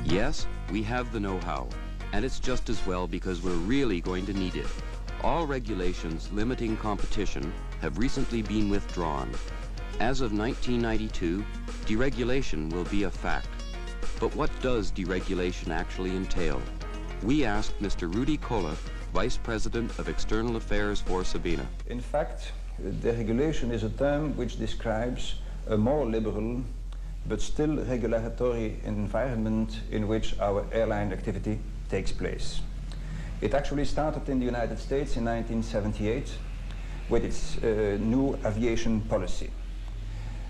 Yes, we have the know-how, and it's just as well because we're really going to need it. All regulations limiting competition have recently been withdrawn. As of 1992, deregulation will be a fact. But what does deregulation actually entail? We asked Mr. Rudy Koller, Vice President of External Affairs for Sabena. In fact, deregulation is a term which describes a more liberal but still regulatory environment in which our airline activity takes place. It actually started in the United States in 1978 with its new aviation policy.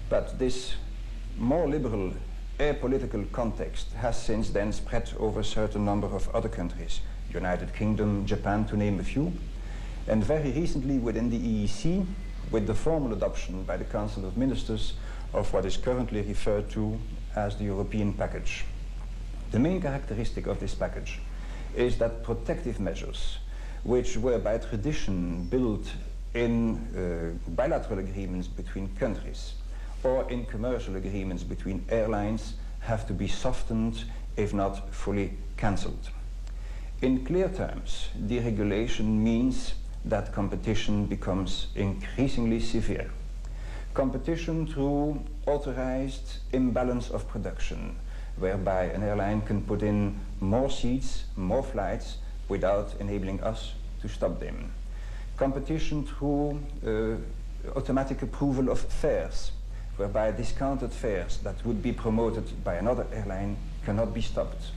But this more liberal air political context has since then spread over a certain number of other countries, United Kingdom, Japan, to name a few, and very recently within the EEC, with the formal adoption by the Council of Ministers of what is currently referred to as the European package. The main characteristic of this package is that protective measures, which were by tradition built in bilateral agreements between countries or in commercial agreements between airlines, have to be softened, if not fully cancelled. In clear terms, deregulation means that competition becomes increasingly severe. Competition through authorized imbalance of production, whereby an airline can put in more seats, more flights, without enabling us to stop them. Competition through automatic approval of fares, whereby discounted fares that would be promoted by another airline cannot be stopped.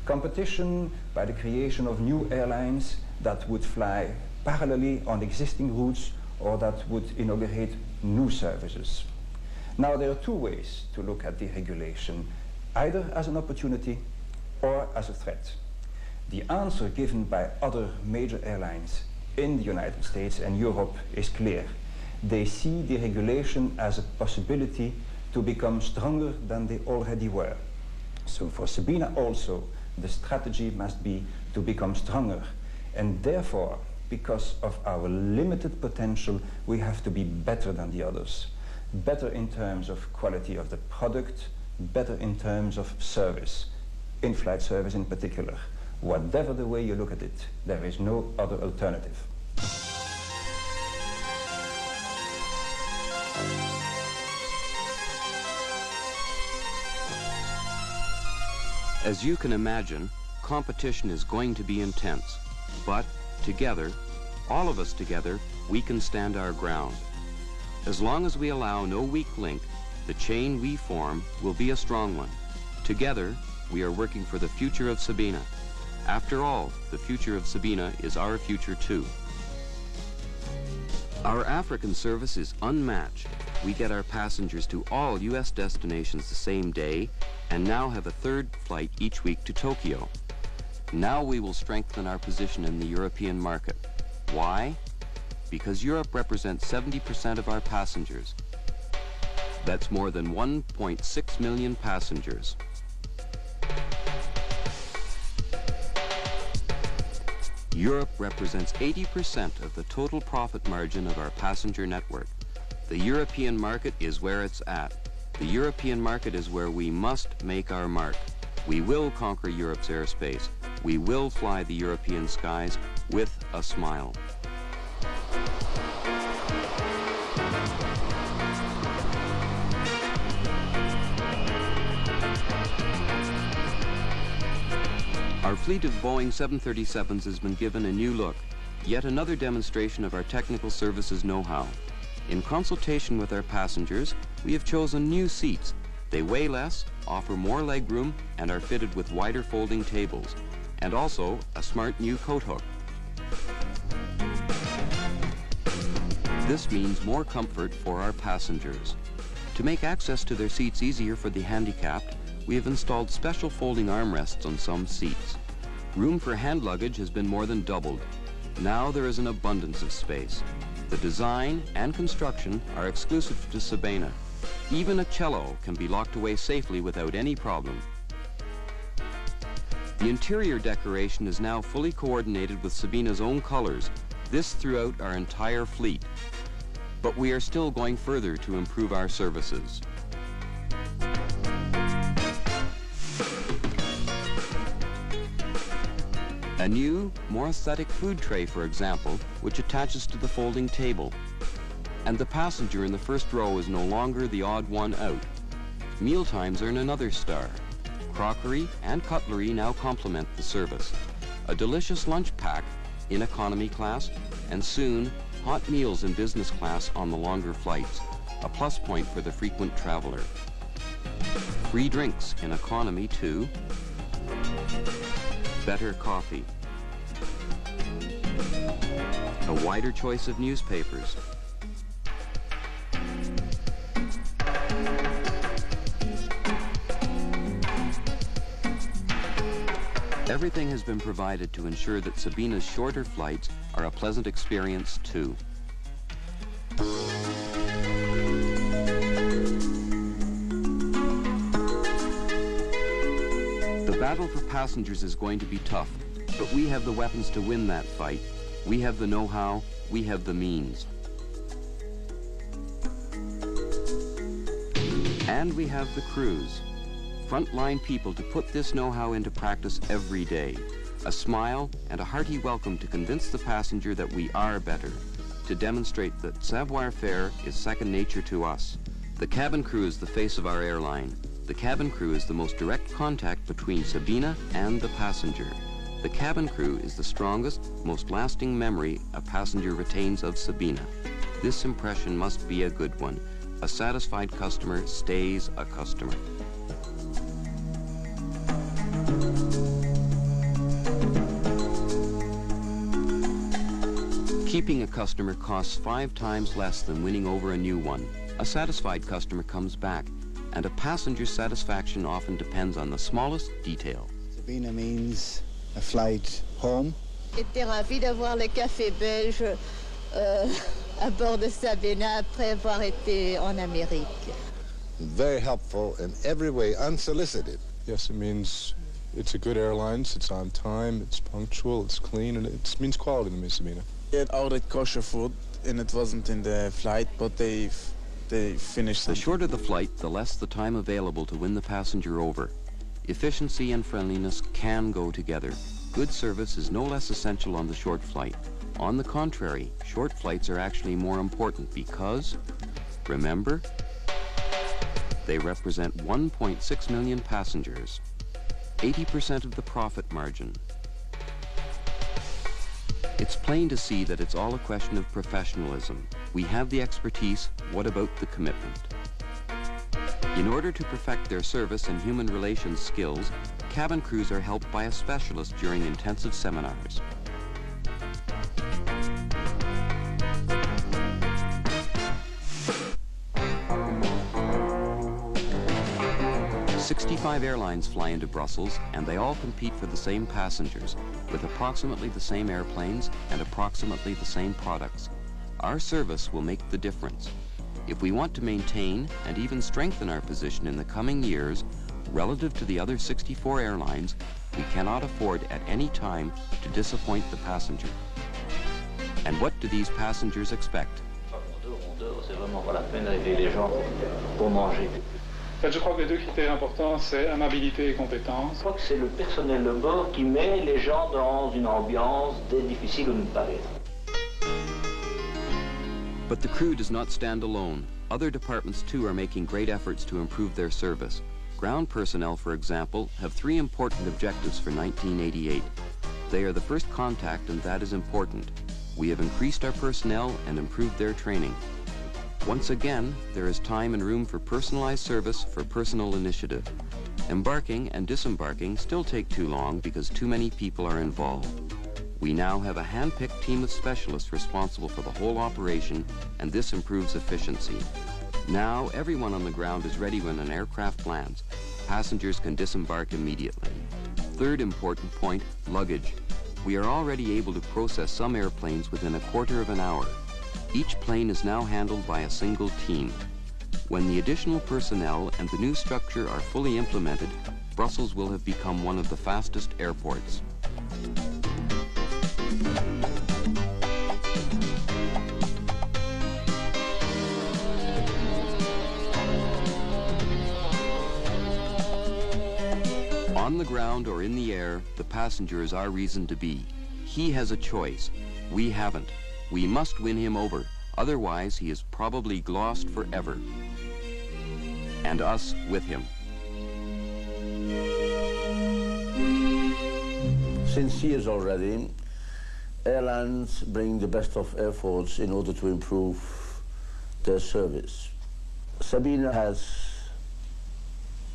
Competition by the creation of new airlines that would fly parallelly on existing routes or that would inaugurate new services. Now, there are two ways to look at deregulation, either as an opportunity or as a threat. The answer given by other major airlines in the United States and Europe is clear. They see deregulation as a possibility to become stronger than they already were. So for Sabena also, the strategy must be to become stronger, and therefore, because of our limited potential, we have to be better than the others. Better in terms of quality of the product, better in terms of service, in-flight service in particular. Whatever the way you look at it, there is no other alternative. As you can imagine, competition is going to be intense, but together, all of us together, we can stand our ground. As long as we allow no weak link, the chain we form will be a strong one. Together, we are working for the future of Sabena. After all, the future of Sabena is our future too. Our African service is unmatched. We get our passengers to all U.S. destinations the same day, and now have a third flight each week to Tokyo. Now we will strengthen our position in the European market. Why? Because Europe represents 70% of our passengers. That's more than 1.6 million passengers. Europe represents 80% of the total profit margin of our passenger network. The European market is where it's at. The European market is where we must make our mark. We will conquer Europe's airspace. We will fly the European skies with a smile. Our fleet of Boeing 737s has been given a new look, yet another demonstration of our technical services know-how. In consultation with our passengers, we have chosen new seats. They weigh less, offer more legroom, and are fitted with wider folding tables, and also a smart new coat hook. This means more comfort for our passengers. To make access to their seats easier for the handicapped, we have installed special folding armrests on some seats. Room for hand luggage has been more than doubled. Now there is an abundance of space. The design and construction are exclusive to Sabena, Even a cello can be locked away safely without any problem. The interior decoration is now fully coordinated with Sabena's own colors, this throughout our entire fleet. But we are still going further to improve our services. A new, more aesthetic food tray, for example, which attaches to the folding table. And the passenger in the first row is no longer the odd one out. Mealtimes earn another star. Crockery and cutlery now complement the service. A delicious lunch pack in economy class, and soon hot meals in business class on the longer flights, a plus point for the frequent traveler. Free drinks in economy too. Better coffee. A wider choice of newspapers. Everything has been provided to ensure that Sabena's shorter flights are a pleasant experience too. The battle for passengers is going to be tough, but we have the weapons to win that fight. We have the know-how, we have the means. And we have the crews. Frontline people to put this know-how into practice every day. A smile and a hearty welcome to convince the passenger that we are better, to demonstrate that savoir-faire is second nature to us. The cabin crew is the face of our airline. The cabin crew is the most direct contact between Sabena and the passenger. The cabin crew is the strongest, most lasting memory a passenger retains of Sabena. This impression must be a good one. A satisfied customer stays a customer. Keeping a customer costs 5 times less than winning over a new one. A satisfied customer comes back, and a passenger's satisfaction often depends on the smallest detail. Sabena means a flight home. J'étais ravie d'avoir le café belge à bord de Sabena après avoir été en Amérique. Very helpful in every way, unsolicited. Yes, it means it's a good airline, it's on time, it's punctual, it's clean, and it means quality to me, Sabena. They had ordered kosher food, and it wasn't in the flight, but they finished The something. shorter the flight, the less the time available to win the passenger over. Efficiency and friendliness can go together. Good service is no less essential on the short flight. On the contrary, short flights are actually more important because, remember, they represent 1.6 million passengers, 80% of the profit margin. It's plain to see that it's all a question of professionalism. We have the expertise, what about the commitment? In order to perfect their service and human relations skills, cabin crews are helped by a specialist during intensive seminars. "65 airlines fly into Brussels, and they all compete for the same passengers, with approximately the same airplanes and approximately the same products. Our service will make the difference. If we want to maintain and even strengthen our position in the coming years, relative to the other 64 airlines, we cannot afford at any time to disappoint the passenger." And what do these passengers expect? C'est vraiment pas la peine d'arriver les gens pour manger. En fait, je crois que les 2 critères importants, c'est amabilité et compétence. Je crois que c'est le personnel de bord qui met les gens dans une ambiance difficile où nous paraître. But the crew does not stand alone. Other departments too are making great efforts to improve their service. Ground personnel, for example, have 3 important objectives for 1988. They are the first contact, and that is important. We have increased our personnel and improved their training. Once again, there is time and room for personalized service, for personal initiative. Embarking and disembarking still take too long because too many people are involved. We now have a hand-picked team of specialists responsible for the whole operation, and this improves efficiency. Now, everyone on the ground is ready when an aircraft lands. Passengers can disembark immediately. Third important point, luggage. We are already able to process some airplanes within a quarter of an hour. Each plane is now handled by a single team. When the additional personnel and the new structure are fully implemented, Brussels will have become one of the fastest airports. On the ground or in the air, the passenger is our reason to be. He has a choice. We haven't. We must win him over. Otherwise, he is probably lost forever. And us with him. Since years already, airlines bring the best of efforts in order to improve their service. Sabena has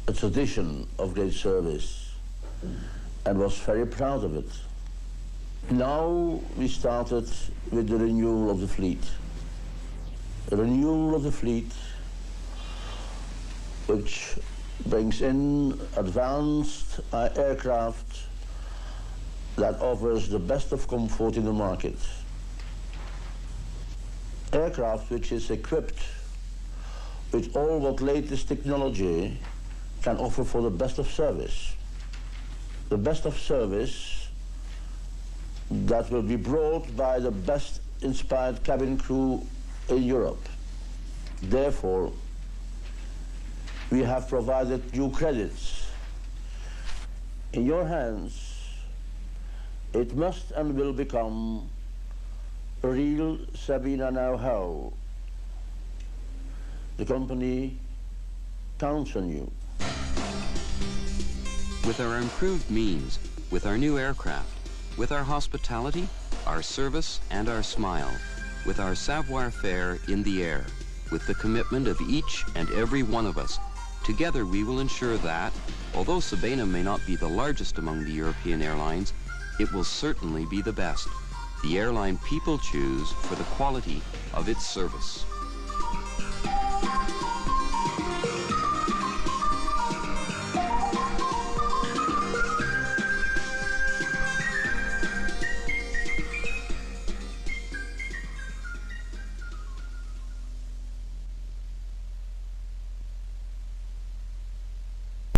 a tradition of great service and was very proud of it. Now we started with the renewal of the fleet. A renewal of the fleet which brings in advanced aircraft that offers the best of comfort in the market. Aircraft which is equipped with all what latest technology can offer for the best of service. The best of service that will be brought by the best inspired cabin crew in Europe. Therefore, we have provided new credits. In your hands, it must and will become a real Sabena know-how. The company counts on you. With our improved means, with our new aircraft, with our hospitality, our service, and our smile, with our savoir-faire in the air, with the commitment of each and every one of us, together we will ensure that, although Sabena may not be the largest among the European airlines, it will certainly be the best, the airline people choose for the quality of its service.